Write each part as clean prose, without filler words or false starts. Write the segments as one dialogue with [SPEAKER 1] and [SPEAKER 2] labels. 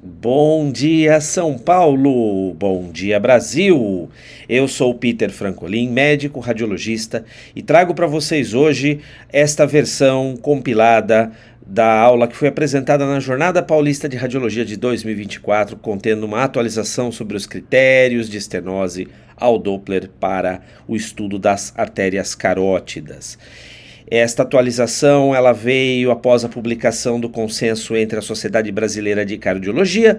[SPEAKER 1] Bom dia, São Paulo! Bom dia, Brasil! Eu sou o Peter Francolin, médico radiologista, e trago para vocês hoje esta versão compilada da aula que foi apresentada na Jornada Paulista de Radiologia de 2024, contendo uma atualização sobre os critérios de estenose ao Doppler para o estudo das artérias carótidas. Esta atualização ela veio após a publicação do consenso entre a Sociedade Brasileira de Cardiologia,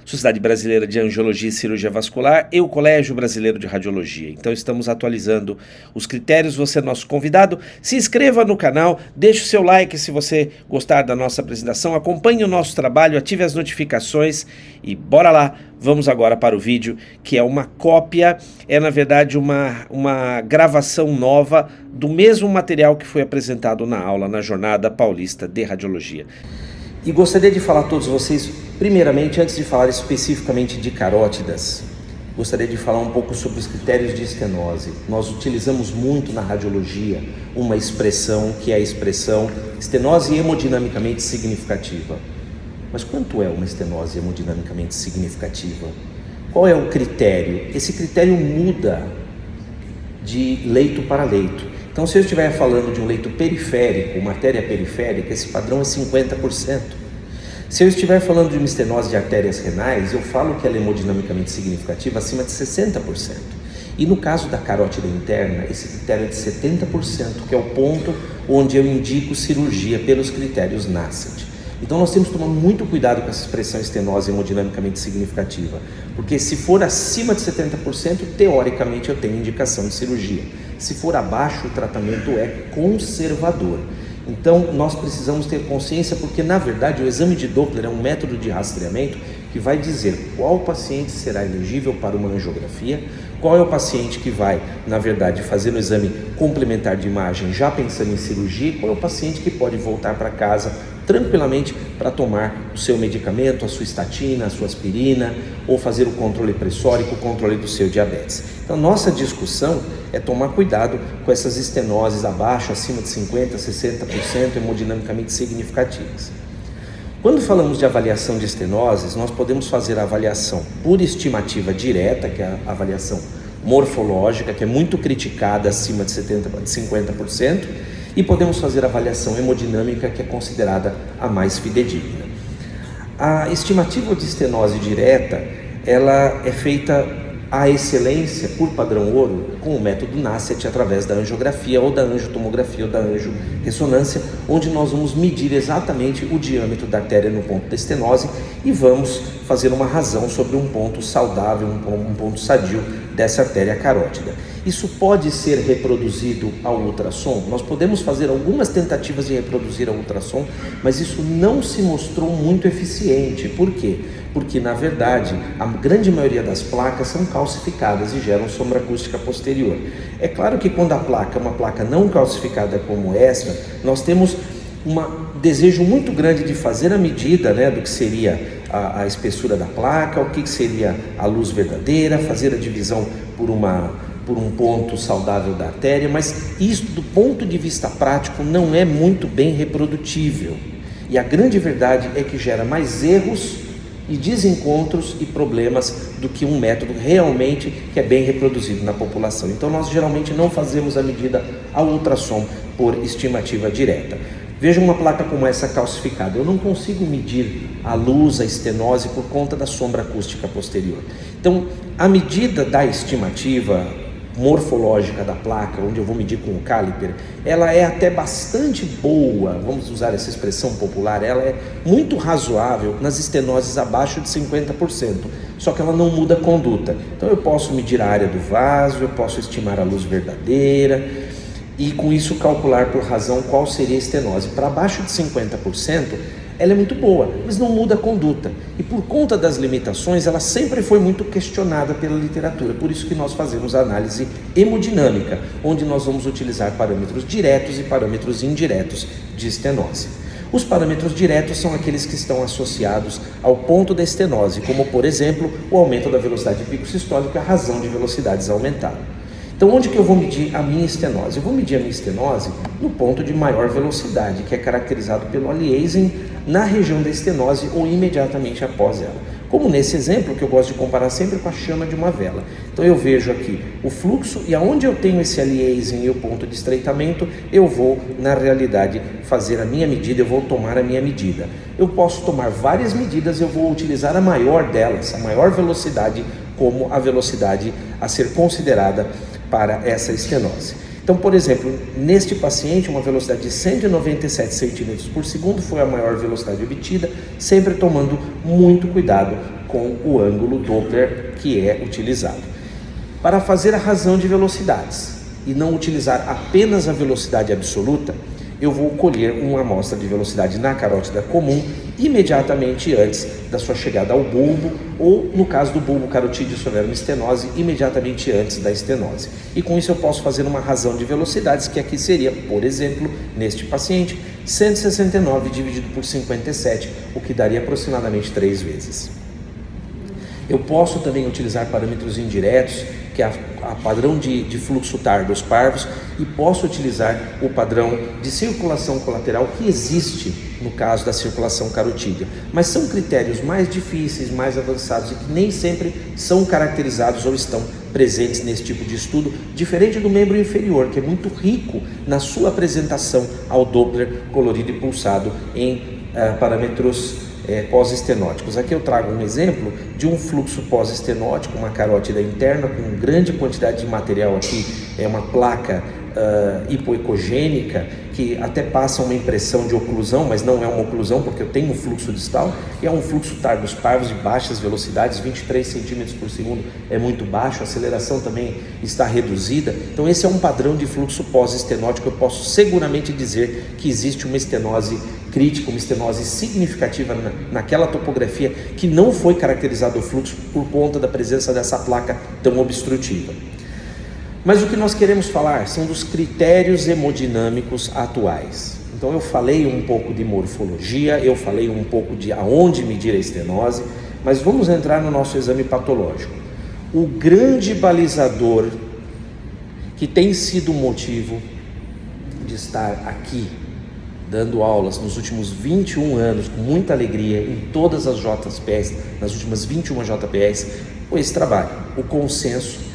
[SPEAKER 1] Sociedade Brasileira de Angiologia e Cirurgia Vascular e o Colégio Brasileiro de Radiologia. Então estamos atualizando os critérios, você é nosso convidado. Se inscreva no canal, deixe o seu like se você gostar da nossa apresentação, acompanhe o nosso trabalho, ative as notificações e bora lá. Vamos agora para o vídeo, que é uma cópia, é na verdade uma gravação nova do mesmo material que foi apresentado na aula na Jornada Paulista de Radiologia. E gostaria de falar a todos vocês, primeiramente, antes de falar especificamente de carótidas, gostaria de falar um pouco sobre os critérios de estenose. Nós utilizamos muito na radiologia uma expressão que é a expressão estenose hemodinamicamente significativa. Mas quanto é uma estenose hemodinamicamente significativa? Qual é o critério? Esse critério muda de leito para leito. Então, se eu estiver falando de um leito periférico, uma artéria periférica, esse padrão é 50%. Se eu estiver falando de uma estenose de artérias renais, eu falo que ela é hemodinamicamente significativa acima de 60%. E no caso da carótida interna, esse critério é de 70%, que é o ponto onde eu indico cirurgia pelos critérios NASCET. Então nós temos que tomar muito cuidado com essa expressão estenose hemodinamicamente significativa, porque se for acima de 70%, teoricamente eu tenho indicação de cirurgia. Se for abaixo, o tratamento é conservador. Então nós precisamos ter consciência, porque na verdade o exame de Doppler é um método de rastreamento que vai dizer qual paciente será elegível para uma angiografia, qual é o paciente que vai, na verdade, fazer o exame complementar de imagem já pensando em cirurgia, qual é o paciente que pode voltar para casa tranquilamente para tomar o seu medicamento, a sua estatina, a sua aspirina, ou fazer o controle pressórico, o controle do seu diabetes. Então, nossa discussão é tomar cuidado com essas estenoses abaixo, acima de 50%, 60% hemodinamicamente significativas. Quando falamos de avaliação de estenoses, nós podemos fazer a avaliação por estimativa direta, que é a avaliação morfológica, que é muito criticada acima de 50%, e podemos fazer a avaliação hemodinâmica, que é considerada a mais fidedigna. A estimativa de estenose direta, ela é feita à excelência por padrão ouro com o método NASCET através da angiografia ou da angiotomografia ou da angiorressonância, onde nós vamos medir exatamente o diâmetro da artéria no ponto da estenose e vamos fazer uma razão sobre um ponto saudável, um ponto sadio dessa artéria carótida. Isso pode ser reproduzido ao ultrassom. Nós podemos fazer algumas tentativas de reproduzir ao ultrassom, mas isso não se mostrou muito eficiente. Por quê? Porque, na verdade, a grande maioria das placas são calcificadas e geram sombra acústica posterior. É claro que quando a placa é uma placa não calcificada como essa, nós temos um desejo muito grande de fazer a medida, do que seria a espessura da placa, o que seria a luz verdadeira, fazer a divisão por um ponto saudável da artéria, mas isso, do ponto de vista prático, não é muito bem reprodutível. E a grande verdade é que gera mais erros e desencontros e problemas do que um método realmente que é bem reproduzido na população. Então nós geralmente não fazemos a medida ao ultrassom por estimativa direta. Veja uma placa como essa calcificada, eu não consigo medir a luz, a estenose por conta da sombra acústica posterior. Então a medida da estimativa morfológica da placa, onde eu vou medir com o caliper, ela é até bastante boa, vamos usar essa expressão popular, ela é muito razoável nas estenoses abaixo de 50%, só que ela não muda a conduta. Então eu posso medir a área do vaso, eu posso estimar a luz verdadeira e com isso calcular por razão qual seria a estenose. Para abaixo de 50%, ela é muito boa, mas não muda a conduta. E por conta das limitações, ela sempre foi muito questionada pela literatura. Por isso que nós fazemos a análise hemodinâmica, onde nós vamos utilizar parâmetros diretos e parâmetros indiretos de estenose. Os parâmetros diretos são aqueles que estão associados ao ponto da estenose, como, por exemplo, o aumento da velocidade de pico sistólico e a razão de velocidades aumentada. Então, onde que eu vou medir a minha estenose? Eu vou medir a minha estenose no ponto de maior velocidade, que é caracterizado pelo aliasing na região da estenose ou imediatamente após ela. Como nesse exemplo, que eu gosto de comparar sempre com a chama de uma vela. Então eu vejo aqui o fluxo e aonde eu tenho esse aliasing e o ponto de estreitamento, eu vou, na realidade, fazer a minha medida, eu vou tomar a minha medida. Eu posso tomar várias medidas, eu vou utilizar a maior delas, a maior velocidade, como a velocidade a ser considerada para essa estenose. Então, por exemplo, neste paciente, uma velocidade de 197 cm por segundo foi a maior velocidade obtida, sempre tomando muito cuidado com o ângulo Doppler que é utilizado. Para fazer a razão de velocidades e não utilizar apenas a velocidade absoluta, eu vou colher uma amostra de velocidade na carótida comum imediatamente antes da sua chegada ao bulbo, ou no caso do bulbo carotídeo se houver uma estenose, imediatamente antes da estenose. E com isso eu posso fazer uma razão de velocidades, que aqui seria, por exemplo, neste paciente, 169 dividido por 57, o que daria aproximadamente 3 vezes. Eu posso também utilizar parâmetros indiretos, que é a padrão de fluxo TAR dos parvos, e posso utilizar o padrão de circulação colateral que existe no caso da circulação carotídea. Mas são critérios mais difíceis, mais avançados e que nem sempre são caracterizados ou estão presentes nesse tipo de estudo, diferente do membro inferior, que é muito rico na sua apresentação ao Doppler colorido e pulsado em parâmetros pós-estenóticos. Aqui eu trago um exemplo de um fluxo pós-estenótico, uma carótida interna com grande quantidade de material aqui, é uma placa hipoecogênica, que até passa uma impressão de oclusão, mas não é uma oclusão porque eu tenho um fluxo distal, e é um fluxo TAR dos parvos de baixas velocidades, 23 cm por segundo é muito baixo, a aceleração também está reduzida. Então esse é um padrão de fluxo pós-estenótico. Eu posso seguramente dizer que existe uma estenose crítica, uma estenose significativa naquela topografia que não foi caracterizado o fluxo por conta da presença dessa placa tão obstrutiva. Mas o que nós queremos falar são dos critérios hemodinâmicos atuais. Então eu falei um pouco de morfologia, eu falei um pouco de aonde medir a estenose, mas vamos entrar no nosso exame patológico. O grande balizador que tem sido o motivo de estar aqui dando aulas nos últimos 21 anos, com muita alegria, em todas as JPS, nas últimas 21 JPS, foi esse trabalho, o consenso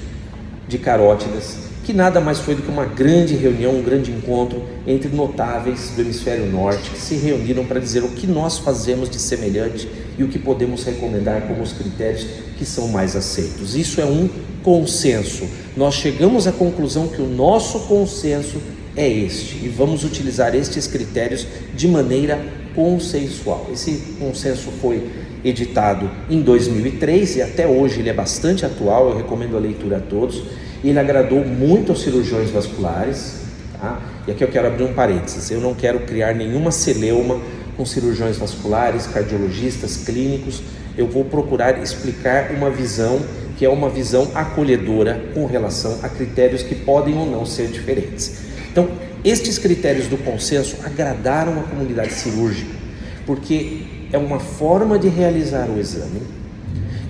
[SPEAKER 1] de carótidas, que nada mais foi do que uma grande reunião, um grande encontro entre notáveis do hemisfério norte, que se reuniram para dizer o que nós fazemos de semelhante e o que podemos recomendar como os critérios que são mais aceitos. Isso é um consenso. Nós chegamos à conclusão que o nosso consenso é este, e vamos utilizar estes critérios de maneira consensual. Esse consenso foi editado em 2003 e até hoje ele é bastante atual, eu recomendo a leitura a todos. Ele agradou muito aos cirurgiões vasculares, tá? E aqui eu quero abrir um parênteses, eu não quero criar nenhuma celeuma com cirurgiões vasculares, cardiologistas, clínicos. Eu vou procurar explicar uma visão que é uma visão acolhedora com relação a critérios que podem ou não ser diferentes. Então, estes critérios do consenso agradaram a comunidade cirúrgica, porque é uma forma de realizar o exame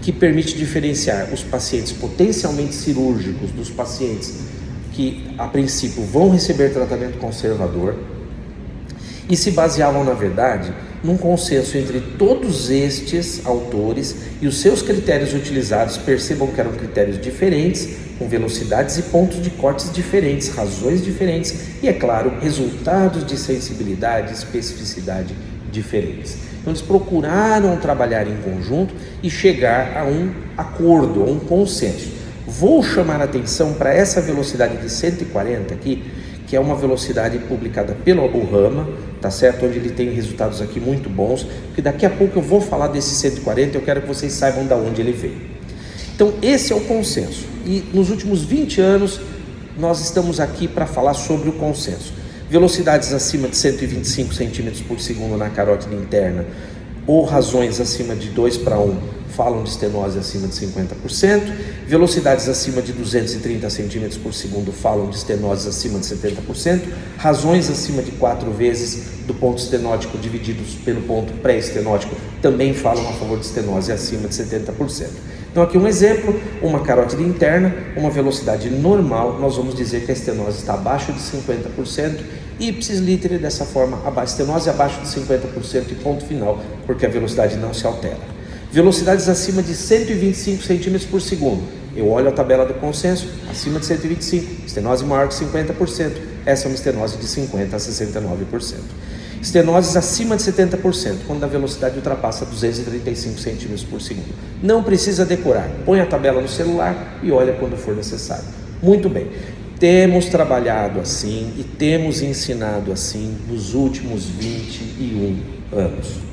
[SPEAKER 1] que permite diferenciar os pacientes potencialmente cirúrgicos dos pacientes que, a princípio, vão receber tratamento conservador, e se baseavam, na verdade, num consenso entre todos estes autores, e os seus critérios utilizados, percebam que eram critérios diferentes, com velocidades e pontos de cortes diferentes, razões diferentes e, é claro, resultados de sensibilidade e especificidade diferentes. Então eles procuraram trabalhar em conjunto e chegar a um acordo, a um consenso. Vou chamar a atenção para essa velocidade de 140 aqui, que é uma velocidade publicada pelo Abu-Rama, tá certo? Onde ele tem resultados aqui muito bons, porque daqui a pouco eu vou falar desse 140, eu quero que vocês saibam de onde ele veio. Então esse é o consenso, e nos últimos 20 anos nós estamos aqui para falar sobre o consenso. Velocidades acima de 125 cm por segundo na carótida interna, ou razões acima de 2:1 falam de estenose acima de 50%, velocidades acima de 230 cm por segundo falam de estenose acima de 70%, razões acima de 4 vezes do ponto estenótico divididos pelo ponto pré-estenótico também falam a favor de estenose acima de 70%. Então aqui um exemplo, uma carótida interna, uma velocidade normal, nós vamos dizer que a estenose está abaixo de 50%, ipsis literi dessa forma, a estenose abaixo de 50% e ponto final, porque a velocidade não se altera. Velocidades acima de 125 cm por segundo, eu olho a tabela do consenso, acima de 125, estenose maior que 50%, essa é uma estenose de 50% a 69%. Estenoses acima de 70%, quando a velocidade ultrapassa 235 cm por segundo. Não precisa decorar, põe a tabela no celular e olha quando for necessário. Muito bem, temos trabalhado assim e temos ensinado assim nos últimos 21 anos.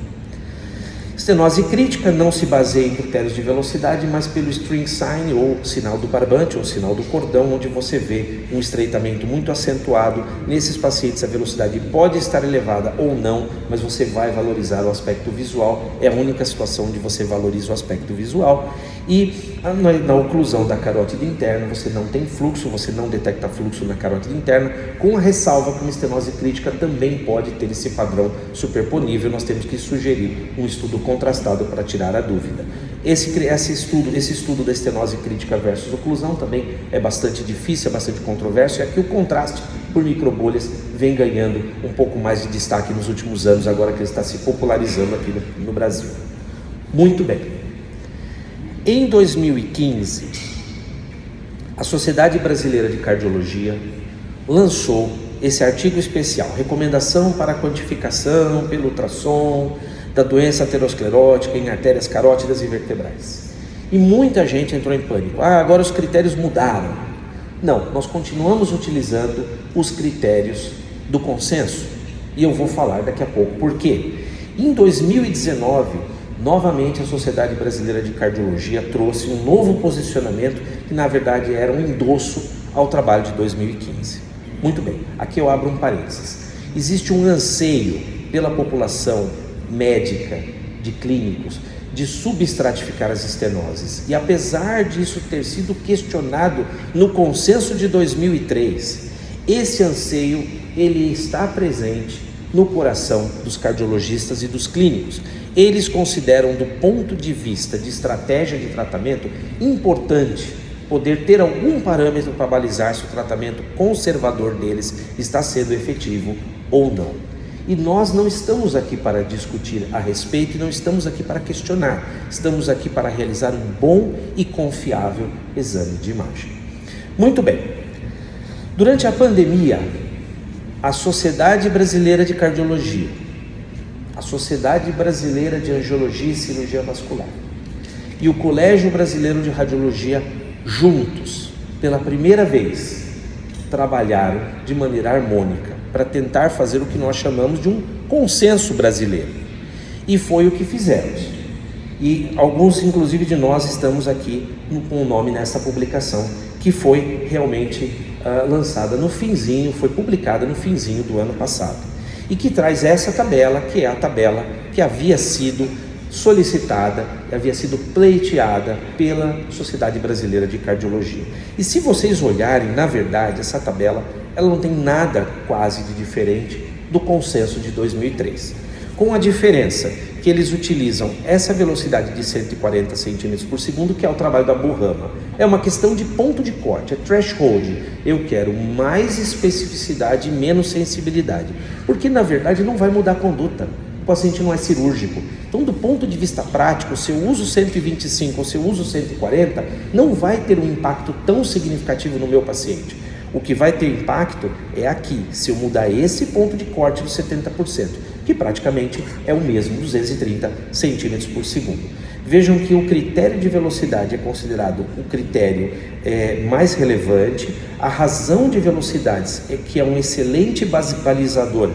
[SPEAKER 1] Estenose crítica não se baseia em critérios de velocidade, mas pelo string sign ou sinal do barbante ou sinal do cordão, onde você vê um estreitamento muito acentuado. Nesses pacientes a velocidade pode estar elevada ou não, mas você vai valorizar o aspecto visual, é a única situação onde você valoriza o aspecto visual. E na oclusão da carótida interna você não tem fluxo, você não detecta fluxo na carótida interna, com a ressalva que uma estenose crítica também pode ter esse padrão superponível. Nós temos que sugerir um estudo contrastado para tirar a dúvida. Esse estudo da estenose crítica versus oclusão também é bastante difícil, é bastante controverso, e aqui o contraste por microbolhas vem ganhando um pouco mais de destaque nos últimos anos, agora que ele está se popularizando aqui no Brasil. Muito bem. Em 2015, a Sociedade Brasileira de Cardiologia lançou esse artigo especial, recomendação para a quantificação pelo ultrassom da doença aterosclerótica em artérias carótidas e vertebrais. E muita gente entrou em pânico. Agora os critérios mudaram. Não, nós continuamos utilizando os critérios do consenso. E eu vou falar daqui a pouco por quê. Em 2019, novamente a Sociedade Brasileira de Cardiologia trouxe um novo posicionamento que na verdade era um endosso ao trabalho de 2015. Muito bem, aqui eu abro um parênteses. Existe um anseio pela população médica, de clínicos, de subestratificar as estenoses. E apesar disso ter sido questionado no consenso de 2003, esse anseio ele está presente no coração dos cardiologistas e dos clínicos. Eles consideram, do ponto de vista de estratégia de tratamento, importante poder ter algum parâmetro para balizar se o tratamento conservador deles está sendo efetivo ou não. E nós não estamos aqui para discutir a respeito e não estamos aqui para questionar, estamos aqui para realizar um bom e confiável exame de imagem. Muito bem, durante a pandemia, a Sociedade Brasileira de Cardiologia, a Sociedade Brasileira de Angiologia e Cirurgia Vascular e o Colégio Brasileiro de Radiologia, juntos, pela primeira vez, trabalharam de maneira harmônica para tentar fazer o que nós chamamos de um consenso brasileiro. E foi o que fizemos. E alguns, inclusive, de nós estamos aqui com o nome nessa publicação, que foi realmente lançada no finzinho, foi publicada no finzinho do ano passado. E que traz essa tabela, que é a tabela que havia sido solicitada, havia sido pleiteada pela Sociedade Brasileira de Cardiologia. E se vocês olharem, na verdade, essa tabela, ela não tem nada quase de diferente do consenso de 2003. Com a diferença que eles utilizam essa velocidade de 140 cm por segundo, que é o trabalho da Burrama. É uma questão de ponto de corte, é threshold. Eu quero mais especificidade e menos sensibilidade, porque na verdade não vai mudar a conduta. O paciente não é cirúrgico. Então, do ponto de vista prático, se eu uso 125 ou se eu uso 140, não vai ter um impacto tão significativo no meu paciente. O que vai ter impacto é aqui, se eu mudar esse ponto de corte dos 70%, que praticamente é o mesmo, 230 centímetros por segundo. Vejam que o critério de velocidade é considerado o critério mais relevante. A razão de velocidades, que é um excelente balizador,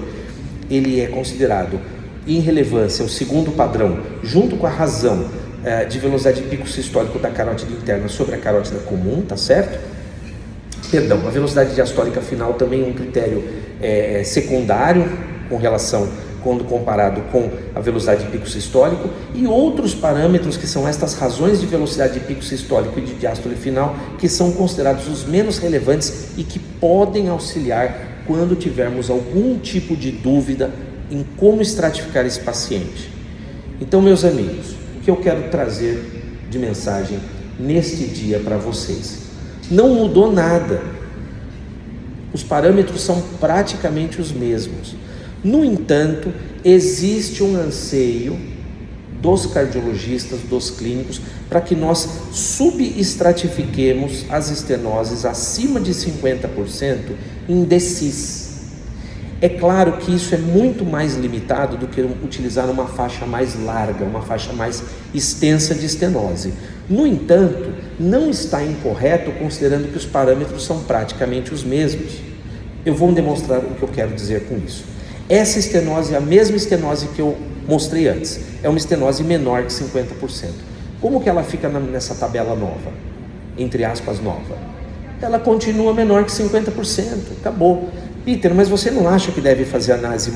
[SPEAKER 1] ele é considerado em relevância o segundo padrão, junto com a razão de velocidade de pico sistólico da carótida interna sobre a carótida comum, tá certo? Perdão, a velocidade diastólica final também é um critério secundário com relação quando comparado com a velocidade de pico sistólico, e outros parâmetros que são estas razões de velocidade de pico sistólico e de diástole final, que são considerados os menos relevantes e que podem auxiliar quando tivermos algum tipo de dúvida em como estratificar esse paciente. Então, meus amigos, o que eu quero trazer de mensagem neste dia para vocês? Não mudou nada. Os parâmetros são praticamente os mesmos. No entanto, existe um anseio dos cardiologistas, dos clínicos, para que nós subestratifiquemos as estenoses acima de 50% em DCIS. É claro que isso é muito mais limitado do que utilizar uma faixa mais larga, uma faixa mais extensa de estenose. No entanto, não está incorreto considerando que os parâmetros são praticamente os mesmos. Eu vou demonstrar o que eu quero dizer com isso. Essa estenose é a mesma estenose que eu mostrei antes. É uma estenose menor que 50%. Como que ela fica nessa tabela nova? Entre aspas, nova. Ela continua menor que 50%. Acabou. Peter, mas você não acha que deve fazer análise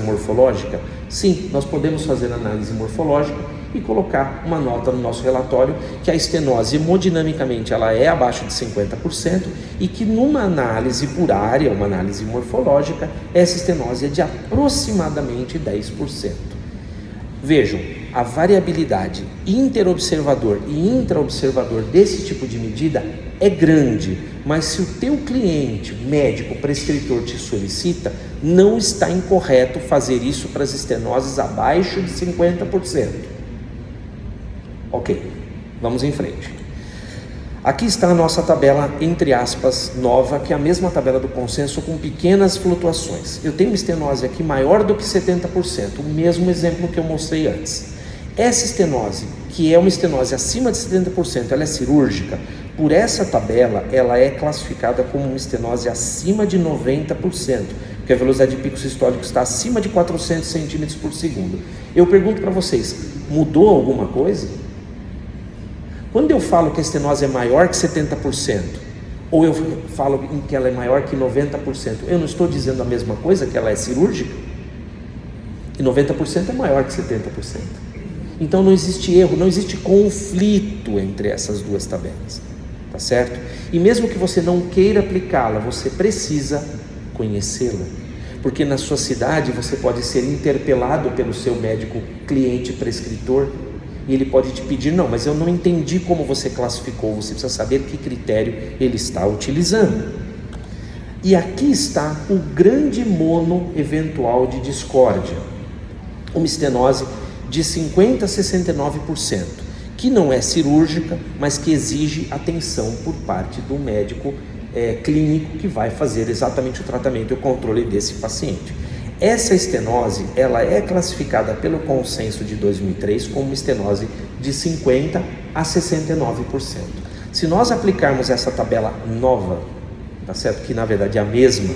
[SPEAKER 1] morfológica? Sim, nós podemos fazer análise morfológica e colocar uma nota no nosso relatório que a estenose hemodinamicamente ela é abaixo de 50% e que numa análise por área, uma análise morfológica, essa estenose é de aproximadamente 10%. Vejam, a variabilidade interobservador e intraobservador desse tipo de medida é grande, mas se o teu cliente, médico, prescritor te solicita, não está incorreto fazer isso para as estenoses abaixo de 50%. Ok, vamos em frente. Aqui está a nossa tabela, entre aspas, nova, que é a mesma tabela do consenso com pequenas flutuações. Eu tenho uma estenose aqui maior do que 70%, o mesmo exemplo que eu mostrei antes. Essa estenose, que é uma estenose acima de 70%, ela é cirúrgica. Por essa tabela, ela é classificada como uma estenose acima de 90%, porque a velocidade de pico sistólico está acima de 400 centímetros por segundo. Eu pergunto para vocês, mudou alguma coisa? Quando eu falo que a estenose é maior que 70%, ou eu falo que ela é maior que 90%, eu não estou dizendo a mesma coisa, que ela é cirúrgica? E 90% é maior que 70%. Então não existe erro, não existe conflito entre essas duas tabelas, tá certo? E mesmo que você não queira aplicá-la, você precisa conhecê-la, porque na sua cidade você pode ser interpelado pelo seu médico cliente prescritor e ele pode te pedir, não, mas eu não entendi como você classificou, você precisa saber que critério ele está utilizando. E aqui está o grande mono eventual de discórdia, uma estenose de 50% a 69%, que não é cirúrgica, mas que exige atenção por parte do médico clínico que vai fazer exatamente o tratamento e o controle desse paciente. Essa estenose, ela é classificada pelo consenso de 2003 como uma estenose de 50% a 69%. Se nós aplicarmos essa tabela nova, tá certo? Que na verdade é a mesma,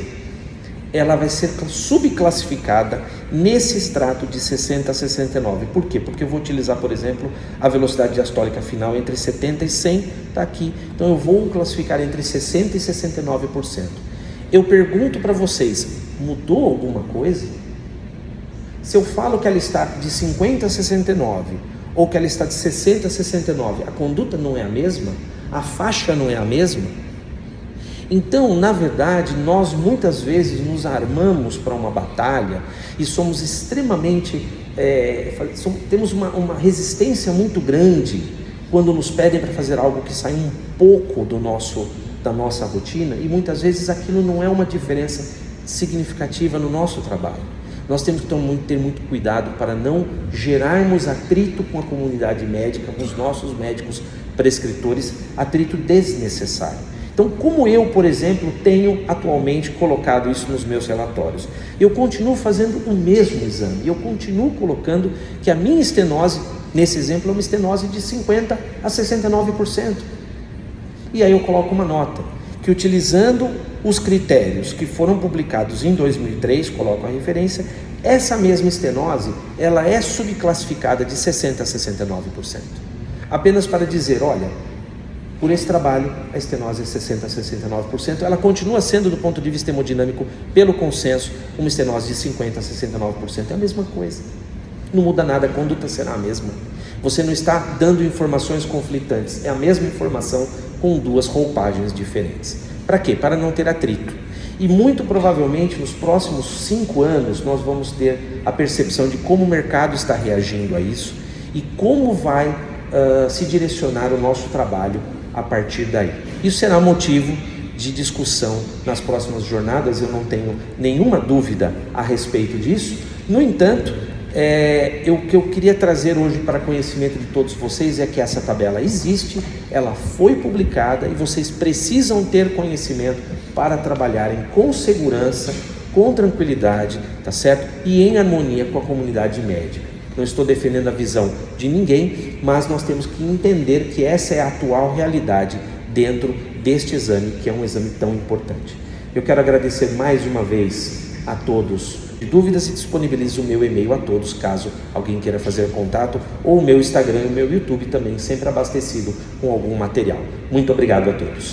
[SPEAKER 1] ela vai ser subclassificada nesse extrato de 60 a 69. Por quê? Porque eu vou utilizar, por exemplo, a velocidade diastólica final entre 70 e 100, está aqui. Então eu vou classificar entre 60 e 69%. Eu pergunto para vocês, mudou alguma coisa? Se eu falo que ela está de 50 a 69, ou que ela está de 60 a 69, a conduta não é a mesma? A faixa não é a mesma? Então, na verdade, nós muitas vezes nos armamos para uma batalha e somos extremamente, temos uma resistência muito grande quando nos pedem para fazer algo que sai um pouco da nossa rotina, e muitas vezes aquilo não é uma diferença significativa no nosso trabalho. Nós temos que ter muito cuidado para não gerarmos atrito com a comunidade médica, com os nossos médicos prescritores, atrito desnecessário. Então, como eu, por exemplo, tenho atualmente colocado isso nos meus relatórios? Eu continuo fazendo o mesmo exame, eu continuo colocando que a minha estenose, nesse exemplo, é uma estenose de 50% a 69%. E aí eu coloco uma nota, que utilizando os critérios que foram publicados em 2003, coloco a referência, essa mesma estenose, ela é subclassificada de 60% a 69%. Apenas para dizer, olha, Por esse trabalho, a estenose é 60% a 69%. Ela continua sendo, do ponto de vista hemodinâmico, pelo consenso, uma estenose de 50% a 69%. É a mesma coisa. Não muda nada, a conduta será a mesma. Você não está dando informações conflitantes. É a mesma informação com duas roupagens diferentes. Para quê? Para não ter atrito. E muito provavelmente, nos próximos 5 anos, nós vamos ter a percepção de como o mercado está reagindo a isso e como vai se direcionar o nosso trabalho a partir daí. Isso será motivo de discussão nas próximas jornadas, eu não tenho nenhuma dúvida a respeito disso. No entanto, o que eu queria trazer hoje para conhecimento de todos vocês é que essa tabela existe, ela foi publicada e vocês precisam ter conhecimento para trabalharem com segurança, com tranquilidade, tá certo? E em harmonia com a comunidade médica. Não estou defendendo a visão de ninguém, mas nós temos que entender que essa é a atual realidade dentro deste exame, que é um exame tão importante. Eu quero agradecer mais uma vez a todos. De dúvida, se disponibilizo o meu e-mail a todos, caso alguém queira fazer contato, ou o meu Instagram e o meu YouTube também, sempre abastecido com algum material. Muito obrigado a todos.